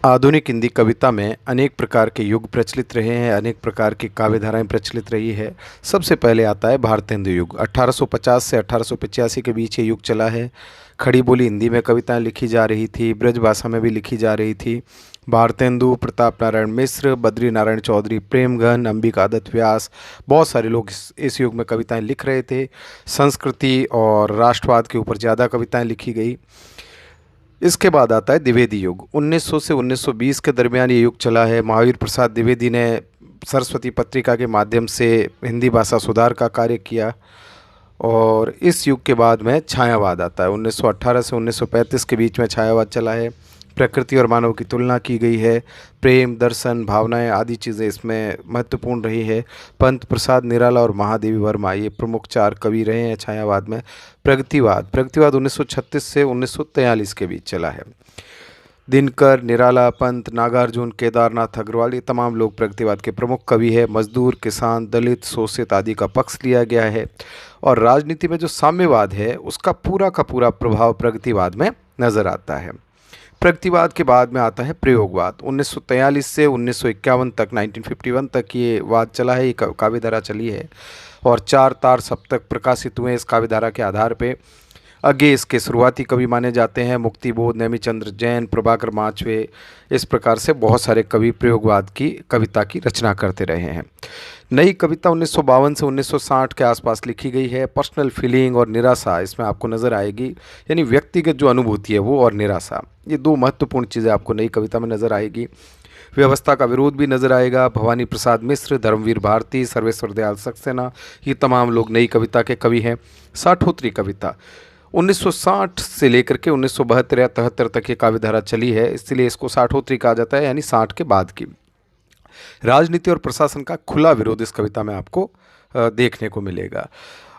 आधुनिक हिंदी कविता में अनेक प्रकार के युग प्रचलित रहे हैं, अनेक प्रकार की काव्य धाराएँ प्रचलित रही है। सबसे पहले आता है भारतेंदु युग। 1850 से 1885 के बीच ये युग चला है। खड़ी बोली हिंदी में कविताएँ लिखी जा रही थी, ब्रज भाषा में भी लिखी जा रही थी। भारतेंदु, प्रताप नारायण मिश्र, बद्री नारायण चौधरी, प्रेमघन, अंबिकादत्त व्यास, बहुत सारे लोग इस युग में कविताएँ लिख रहे थे। संस्कृति और राष्ट्रवाद के ऊपर ज़्यादा कविताएँ लिखी गई। इसके बाद आता है द्विवेदी युग। 1900 से 1920 के दरमियान ये युग चला है। महावीर प्रसाद द्विवेदी ने सरस्वती पत्रिका के माध्यम से हिंदी भाषा सुधार का कार्य किया। और इस युग के बाद में छायावाद आता है। 1918 से 1935 के बीच में छायावाद चला है। प्रकृति और मानव की तुलना की गई है। प्रेम, दर्शन, भावनाएं आदि चीज़ें इसमें महत्वपूर्ण रही है। पंत प्रसाद निराला और महादेवी वर्मा ये प्रमुख चार कवि रहे हैं छायावाद में। प्रगतिवाद प्रगतिवाद 1936 से 1943 के बीच चला है। दिनकर, निराला, पंत, नागार्जुन, केदारनाथ अग्रवाल ये तमाम लोग प्रगतिवाद के प्रमुख कवि है। मजदूर, किसान, दलित, शोषित आदि का पक्ष लिया गया है। और राजनीति में जो साम्यवाद है उसका पूरा का पूरा प्रभाव प्रगतिवाद में नज़र आता है। प्रगतिवाद के बाद में आता है प्रयोगवाद। 1943 से 1951 तक, 1951 तक ये वाद चला है, ये काव्यधारा चली है। और चार तार सप्तक प्रकाशित हुए इस काव्यधारा के आधार पे। आगे इसके शुरुआती कवि माने जाते हैं मुक्तिबोध, नेमिचंद्र जैन, प्रभाकर माचवे। इस प्रकार से बहुत सारे कवि प्रयोगवाद की कविता की रचना करते रहे हैं। नई कविता 1952 से 1960 के आसपास लिखी गई है। पर्सनल फीलिंग और निराशा इसमें आपको नज़र आएगी, यानी व्यक्तिगत जो अनुभूति है वो और निराशा, ये दो महत्वपूर्ण चीज़ें आपको नई कविता में नज़र आएगी। व्यवस्था का विरोध भी नज़र आएगा। भवानी प्रसाद मिश्र, धर्मवीर भारती, सर्वेश्वर दयाल सक्सेना ये तमाम लोग नई कविता के कवि हैं। साठोत्तरी कविता 1960 से लेकर के 1972 या 73 तक ये काव्यधारा चली है, इसलिए इसको साठोत्तरी कहा जाता है, यानी 60 के बाद की। राजनीति और प्रशासन का खुला विरोध इस कविता में आपको देखने को मिलेगा।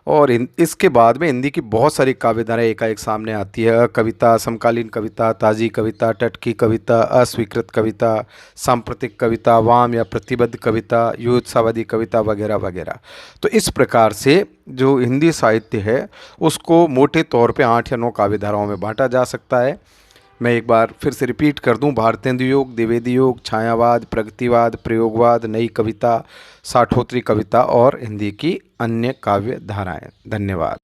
और इसके बाद में हिंदी की बहुत सारी काव्यधाराएं एकाएक सामने आती है। कविता, समकालीन कविता, ताजी कविता, टटकी कविता, अस्वीकृत कविता, सांप्रतिक कविता, वाम या प्रतिबद्ध कविता, युत्सावादी कविता वगैरह वगैरह। तो इस प्रकार से जो हिंदी साहित्य है उसको मोटे तौर पे 8 या 9 काव्यधाराओं में बांटा जा सकता है। मैं एक बार फिर से रिपीट कर दूं: भारतेंदु युग, द्विवेदी युग, छायावाद, प्रगतिवाद, प्रयोगवाद, नई कविता, साठोत्तरी कविता और हिंदी की अन्य काव्य धाराएं। धन्यवाद।